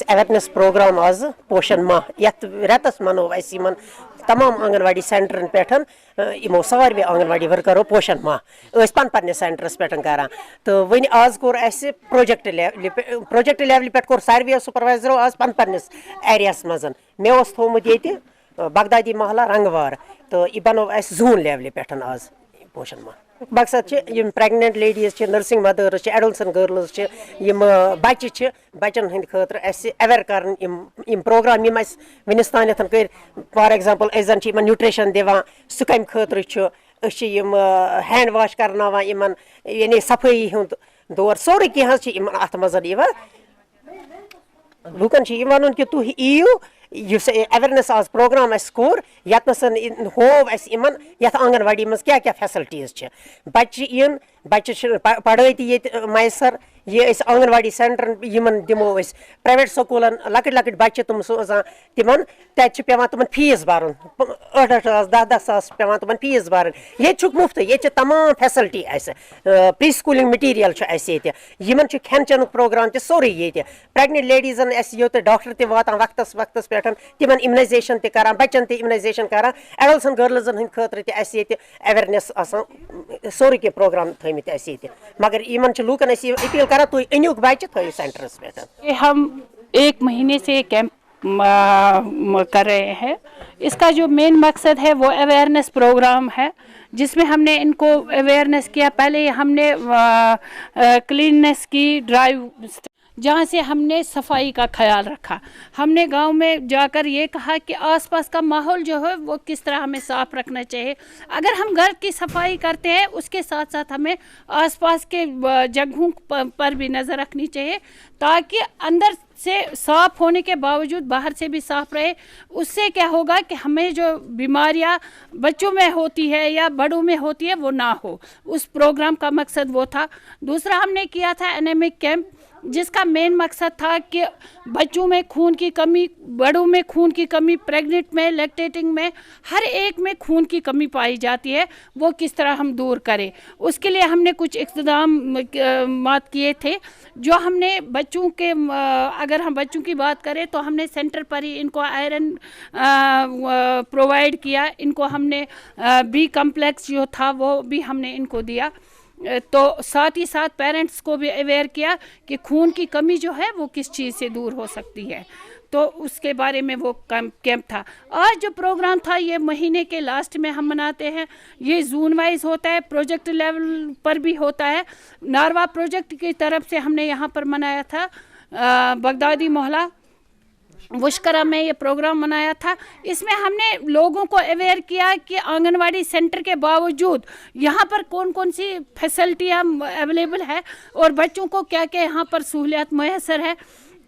अवेयरनेस प्रोग्राम आज पोषण माह यथ रेतस मनो तमाम आंगनवाड़ी सेंटरन पे इमो सारे आंगनवाड़ी वर्करों पोषण माह पन्न सेंटरस पे करान, तो वन आज कोर प्रोजेक्ट लेवल पे कोर सारे सुपरवाइजरों आज पन्नस एरियास मज मे थोमुत ये बगदादी महला रंगवार, तो यह बनो जोन लेवल पे आज पोषण माह। मकसद pregnant ladies nursing mothers adolescent girls बच्चे बचन हंद खतर अवेयर कर प्रोग्राम वनस तान कर फॉर एग्जांपल अन न्यूट्रिशन दिवान सह कम खतर हैंड वाश करना यानी सफाई हूँ दौर सोरे कह अत मज लूकन वन कि तुम यू अवेयरनेस आज प्रोग्राम कोर यन होव यथ आंगनवाड़ी मज क्या क्या फैसिलिटीज बच्चे इन बच्चे पढ़ाई ये मैसर ये आंगनवाड़ी सेंटर दिमो प्राइवेट स्कूलन लकट बच्चे तुम सोजान तिमन तत तुम फीस भरन 8-10 सास पे तुम फीस भरन, ये मुफ्त ये तमाम फैसिलिटी प्री स्कूलिंग मटीरियल खेन चेन प्रोग्राम सोरे ये प्रेगनेंट लेडीजन योत डॉक्टर तक वक्तस पे तिमन इम्यूनाइजेशन करान बच्चन इम्यूनाइजेशन करान एडल्सन गर्ल्सन हंद खतर अवेयरनेस सोरे के प्रोग्राम थमित मगर इन लूकन अपील करा तुम अनिक बच्चे थो सेंटरस पे। हम 1 महीने से कैंप कर रहे हैं। इसका जो मेन मकसद है वो अवेयरनेस प्रोग्राम है, जिसमें हमने इनको अवेयरनेस किया। पहले हमने क्लीननेस की ड्राइव, जहाँ से हमने सफाई का ख्याल रखा। हमने गांव में जाकर ये कहा कि आसपास का माहौल जो है वो किस तरह हमें साफ़ रखना चाहिए। अगर हम घर की सफाई करते हैं, उसके साथ साथ हमें आसपास के जगहों पर भी नज़र रखनी चाहिए, ताकि अंदर से साफ़ होने के बावजूद बाहर से भी साफ़ रहे। उससे क्या होगा कि हमें जो बीमारियां बच्चों में होती है या बड़ों में होती है वो ना हो। उस प्रोग्राम का मकसद वो था। दूसरा हमने किया था एनीमिक कैंप, जिसका मेन मकसद था कि बच्चों में खून की कमी, बड़ों में खून की कमी, प्रेग्नेंट में, लैक्टेटिंग में, हर एक में खून की कमी पाई जाती है, वो किस तरह हम दूर करें। उसके लिए हमने कुछ इक़्तिदाम किए थे, जो हमने बच्चों के, अगर हम बच्चों की बात करें तो हमने सेंटर पर ही इनको आयरन प्रोवाइड किया। इनको हमने बी कम्प्लेक्स जो था वो भी हमने इनको दिया। तो साथ ही साथ पेरेंट्स को भी अवेयर किया कि खून की कमी जो है वो किस चीज़ से दूर हो सकती है, तो उसके बारे में वो कैंप था। आज जो प्रोग्राम था ये महीने के लास्ट में हम मनाते हैं। ये जोन वाइज होता है, प्रोजेक्ट लेवल पर भी होता है। नारवा प्रोजेक्ट की तरफ से हमने यहाँ पर मनाया था बगदादी मोहल्ला वुशकरा में ये प्रोग्राम मनाया था। इसमें हमने लोगों को अवेयर किया कि आंगनवाड़ी सेंटर के बावजूद यहाँ पर कौन कौन सी फैसिलिटियाँ अवेलेबल है और बच्चों को क्या क्या यहाँ पर सहूलियत मैसर है।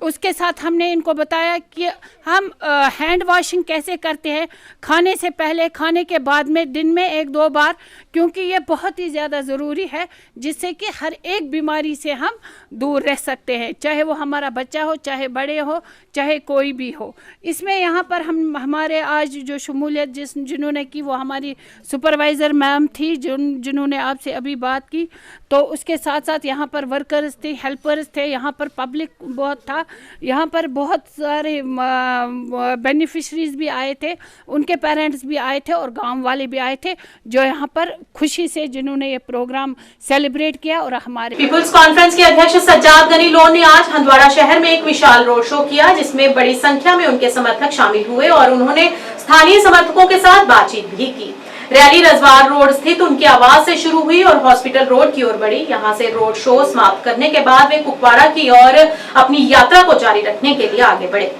उसके साथ हमने इनको बताया कि हम हैंड वॉशिंग कैसे करते हैं, खाने से पहले, खाने के बाद में, दिन में 1-2 बार, क्योंकि ये बहुत ही ज़्यादा ज़रूरी है, जिससे कि हर एक बीमारी से हम दूर रह सकते हैं, चाहे वो हमारा बच्चा हो, चाहे बड़े हो, चाहे कोई भी हो। इसमें यहाँ पर हमारे आज जो शमूलियत जिन्होंने की वो हमारी सुपरवाइज़र मैम थी, जिन्होंने आपसे अभी बात की। तो उसके साथ साथ यहाँ पर वर्कर्स थे, हेल्पर्स थे, यहाँ पर पब्लिक बहुत था, यहाँ पर बहुत सारे बेनिफिशरीज भी आए थे, उनके पेरेंट्स भी आए थे और गांव वाले भी आए थे, जो यहाँ पर खुशी से जिन्होंने ये प्रोग्राम सेलिब्रेट किया। और हमारे पीपुल्स कॉन्फ्रेंस के अध्यक्ष सज्जाद गनी लोन ने आज हंदवाड़ा शहर में एक विशाल रोड शो किया, जिसमें बड़ी संख्या में उनके समर्थक शामिल हुए और उन्होंने स्थानीय समर्थकों के साथ बातचीत भी की। रैली रजवार रोड स्थित उनकी आवाज से शुरू हुई और हॉस्पिटल रोड की ओर बढ़ी। यहां से रोड शो समाप्त करने के बाद वे कुपवाड़ा की ओर अपनी यात्रा को जारी रखने के लिए आगे बढ़े।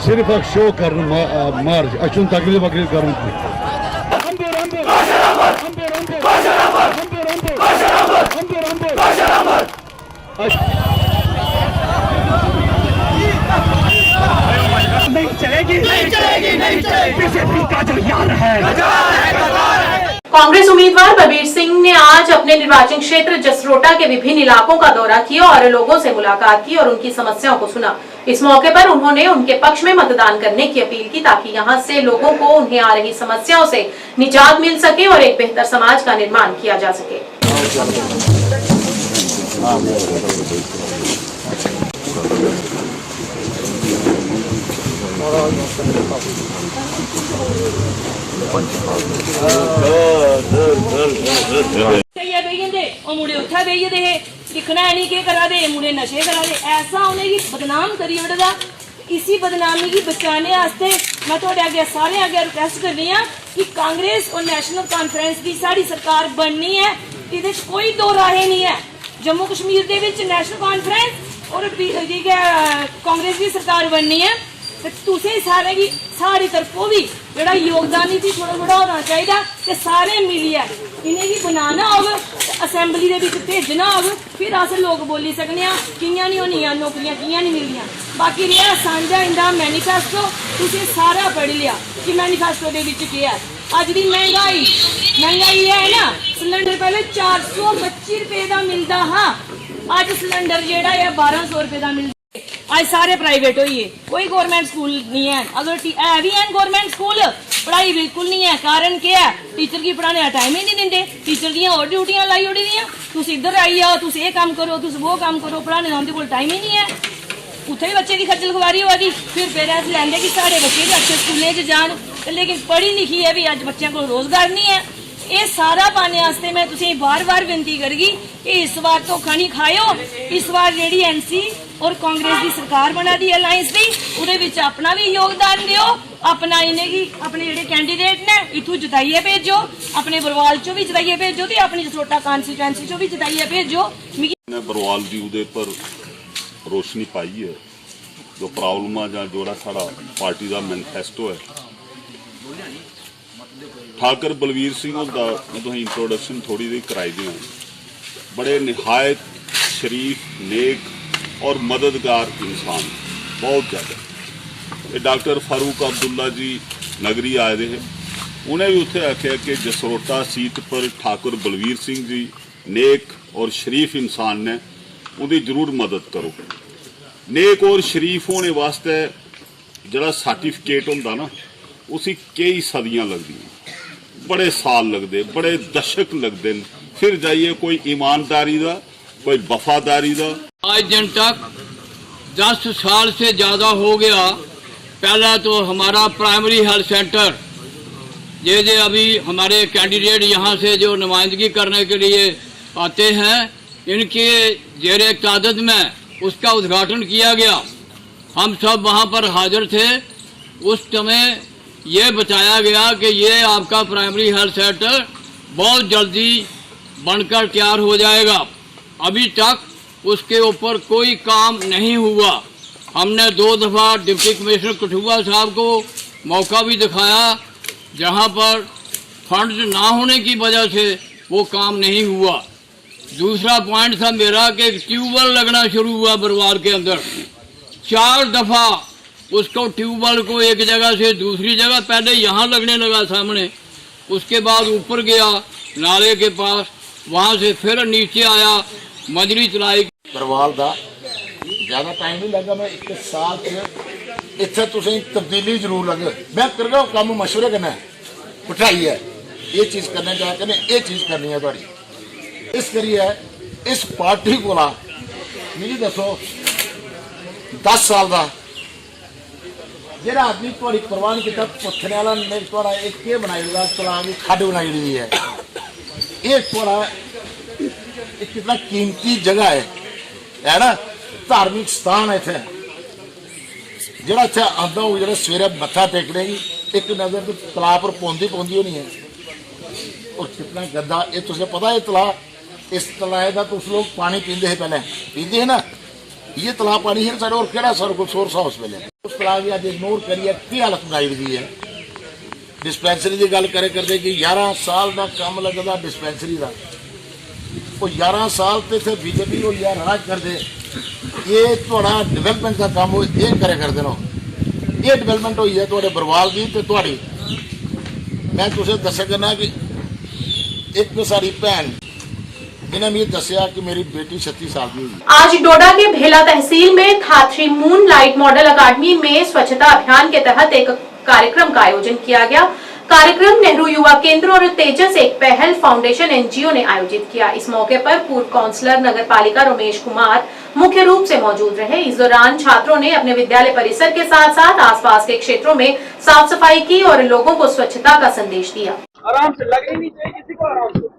सिर्फ अक शो कर मार्च अच्छुन तकरीर वकरीर कर नहीं चलेगी, नहीं चलेगी, नहीं चलेगी। बीजेपी का जो यार है। कांग्रेस उम्मीदवार बलबीर सिंह ने आज अपने निर्वाचन क्षेत्र जसरोटा के विभिन्न इलाकों का दौरा किया और लोगों से मुलाकात की और उनकी समस्याओं को सुना। इस मौके पर उन्होंने उनके पक्ष में मतदान करने की अपील की, ताकि यहां से लोगों को उन्हें आ रही समस्याओं से निजात मिल सके और एक बेहतर समाज का निर्माण किया जा सके। मुड़े उत्थे बेही दे दिखना है नहीं के करा दे, मुड़े नशे करा दे, ऐसा उन्हें बदनाम करी ओड़दा। इसी बदनामी की बचाने वास्ते मैं थोड़े अगे सारे अगे रिक्वेस्ट कर रही हूँ कि कांग्रेस और नेशनल कॉन्फ्रेंस की साड़ी सरकार बननी है, इहदे कोई दो राहे नहीं है। जम्मू कश्मीर दे विच नेशनल कॉन्फ्रेंस और कांग्रेस की सरकार बननी है, तो तुसें सारे की सारी तरफों भी जोड़ा योगदान थी थोड़ा थोड़ा होना चाहिए, तो सारे मिलिए इन्हें बनाना होगा, असैम्बली के भेजना होगा, फिर अस लोग बोली सकने कियां नहीं होनियां नौकरियां, कियां नहीं मिलनियां। बाकी रहा सांझा इंदा मैनीफेस्टो, तुसें सारा पढ़ लिया कि मैनीफेस्टो के विच क्या है। अज की महंगाई है ना, सिलेंडर पहले 425 रुपए का मिलता हाँ, अज सिलेंडर जोड़ा है 1200 रुपए का मिलता। आज सारे प्राइवेट होइए, कोई गवर्नमेंट स्कूल नहीं है। अगर है भी हैं गवर्नमेंट स्कूल, पढ़ाई बिल्कुल नहीं है। कारण क्या है? टीचर की पढ़ाने का टाइम ही नहीं देंगे। टीचर दियां और ड्यूटियां लाई ओड़ी दियां, तुम इधर आई आओ, तुम ये काम करो, तुम वो काम करो, पढ़ाने का उनके कोल टाइम ही नहीं है। उत्थे भी बच्चे की खज्जल खुआरी होआ दी, फिर पेरेंट्स लैंदे कि साढ़े बच्चे भी अच्छे स्कूलें च जान, लेकिन पढ़ी लिखी है भी अज बच्चों को रोजगार नहीं है। ये सारा पाने वास्ते मैं तुसें बार-बार विनती करगी कि इस बार धोखा नहीं खाओ। इस बार जेडी एनसी और कांग्रेस की सरकार बना दी अलायंस दी, उहदे विच अपना भी योगदान दिओ, अपना इन्हें अपने जेडे कैंडीडेट ने इथों जिताइए भेजो, अपने बरवाल चो भी जिताइए भेजो ते अपनी जसरोटा कॉन्स्टिट्यूएंसी चो भी जिताइए भेजो। बरवाल दी उहदे पर रोशनी पाई है जो प्रॉब्लम या जोड़ा साड़ा पार्टी का मैनीफेस्टो है। ठाकर बलवीर सिंह होंदा मैं तुसें इंट्रोडक्शन थोड़ी जी कराई दी, बड़े निहायत शरीफ नेक और मददगार इंसान, बहुत ज़्यादा। डॉक्टर फारूक अब्दुल्ला जी नगरी आए दे हैं, उन्हें भी उत्थे आख्या कि जसरोटा सीट पर ठाकुर बलवीर सिंह जी नेक और शरीफ इंसान ने, उनकी जरूर मदद करो। नेक और शरीफ होने वास्ते जरा सर्टिफिकेट होंदा ना, उसी कई सदियां लगदी, बड़े साल लगते, बड़े दशक लगते, फिर जाइए कोई ईमानदारी का, कोई वफादारी का। आज दिन तक 10 साल से ज़्यादा हो गया। पहला तो हमारा प्राइमरी हेल्थ सेंटर, ये अभी हमारे कैंडिडेट यहाँ से जो नुमाइंदगी करने के लिए आते हैं, इनके ज़ेरे क़यादत में उसका उद्घाटन किया गया। हम सब वहाँ पर हाजिर थे। उस समय ये बताया गया कि ये आपका प्राइमरी हेल्थ सेंटर बहुत जल्दी बनकर तैयार हो जाएगा। अभी तक उसके ऊपर कोई काम नहीं हुआ। हमने 2 दफ़ा डिप्टी कमिश्नर कठुआ साहब को मौका भी दिखाया, जहां पर फंड्स ना होने की वजह से वो काम नहीं हुआ। दूसरा पॉइंट था मेरा कि ट्यूबवेल लगना शुरू हुआ बरवाल के अंदर। 4 दफ़ा उसको ट्यूबवेल को एक जगह से दूसरी जगह, पहले यहाँ लगने लगा सामने, उसके बाद ऊपर गया नाले के पास, वहाँ से फिर नीचे आया मजरी चलाई। बरवाल का ज़्यादा टाइम नहीं लगा, मैं 1 साल इतने तुसें तब्दीली जरूर लगे। मैं करगा काम मशवरे करना उठाई है, ये चीज़ करने जा करने, ये चीज़ करनी है थोड़ी। इस करिए इस पार्टी को मिली दसो 10 साल का जोड़ा आदमी थोड़ी परवाह नहीं किया, पत्थर वाला ने थोड़ा एक के बनाई होगा, तलाब की खड्ड बनाई हुई है। ये थोड़ा एक कितना कीमती जगह है ना, धार्मिक स्थान है इतने, जोड़ा इतना आता हो, जो सवेरे मत्था टेकने की एक नजर तो तलाब पर पौंदी होनी है। और कितना गंदा, ये तुझे पता है तलाब, इस तलाब का तुम लोग पानी पीते हैं, पहले पीते हैं ना, ये तालाब पानी है सारे, और केड़ा सर को सोर्स हाउस पहले उस तालाब की अज इग्नोर करिए की हालत बनाई हुई है। डिस्पेंसरी की गल करे करते कि 11 साल का काम लगता डिस्पेंसरी का, वो 11 साल तो इतने बीजेपी को यार राज कर दे, ये थोड़ा डिवेलपमेंट का काम ये करे करते ना, ये डिवेलपमेंट हुई है थोड़े बरवाल की तो थोड़ी। मैं तुझे दस करना कि एक तो सारी भैन इन्हें मुझे दसिया कि मेरी बेटी 36 साल की हुई। आज डोडा के भेला तहसील में धात्री मून लाइट मॉडल अकादमी में स्वच्छता अभियान के तहत एक कार्यक्रम का आयोजन किया गया। कार्यक्रम नेहरू युवा केंद्र और तेजस एक पहल फाउंडेशन एनजीओ ने आयोजित किया। इस मौके पर पूर्व काउंसलर नगर पालिका रमेश कुमार मुख्य रूप से मौजूद रहे। इस दौरान छात्रों ने अपने विद्यालय परिसर के साथ साथ आसपास के क्षेत्रों में साफ सफाई की और लोगों को स्वच्छता का संदेश दिया। आराम से लगनी नहीं चाहिए किसी को, आराम से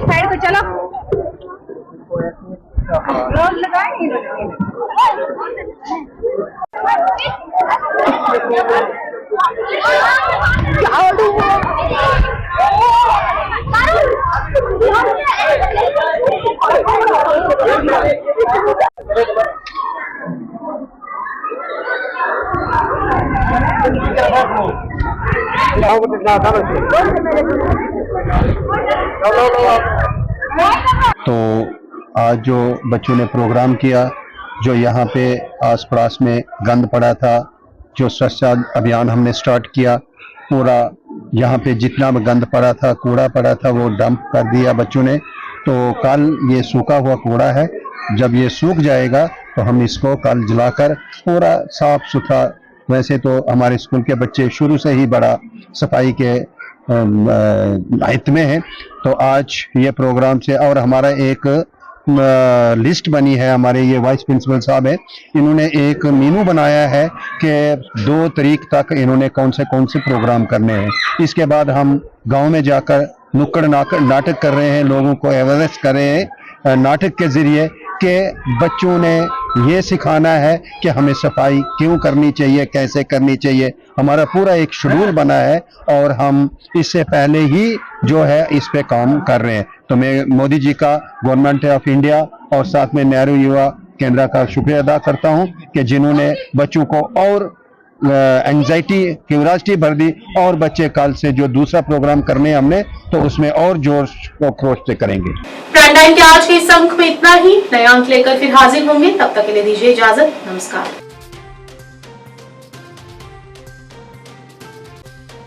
साइड पे चलो, रोज लगाए तो आज जो बच्चों ने प्रोग्राम किया, जो यहाँ पे आस पड़ोस में गंद पड़ा था, जो स्वच्छता अभियान हमने स्टार्ट किया, पूरा यहाँ पे जितना भी गंद पड़ा था, कूड़ा पड़ा था, वो डंप कर दिया बच्चों ने। तो कल ये सूखा हुआ कूड़ा है, जब ये सूख जाएगा तो हम इसको कल जलाकर पूरा साफ सुथरा, वैसे तो हमारे स्कूल के बच्चे शुरू से ही बड़ा सफाई के हित में है, तो आज ये प्रोग्राम से, और हमारा एक लिस्ट बनी है, हमारे ये वाइस प्रिंसिपल साहब है, इन्होंने एक मेनू बनाया है कि 2 तारीख तक इन्होंने कौन से प्रोग्राम करने हैं। इसके बाद हम गांव में जाकर नुक्कड़ नाटक कर रहे हैं, लोगों को अवेयरनेस कर रहे हैं नाटक के जरिए कि बच्चों ने ये सिखाना है कि हमें सफाई क्यों करनी चाहिए, कैसे करनी चाहिए। हमारा पूरा एक शेड्यूल बना है और हम इससे पहले ही जो है इस पे काम कर रहे हैं। तो मैं मोदी जी का, गवर्नमेंट ऑफ इंडिया और साथ में नेहरू युवा केंद्र का शुक्रिया अदा करता हूं कि जिन्होंने बच्चों को और एंजाइटी, क्यूरियोसिटी भर दी, और बच्चे कल से जो दूसरा प्रोग्राम करने हमने तो उसमें और जोर खरोश से करेंगे। प्राइम टाइम के आज के इस अंक में इतना ही। नए अंक लेकर फिर हाजिर होंगे, तब तक के लिए दीजिए इजाजत। नमस्कार।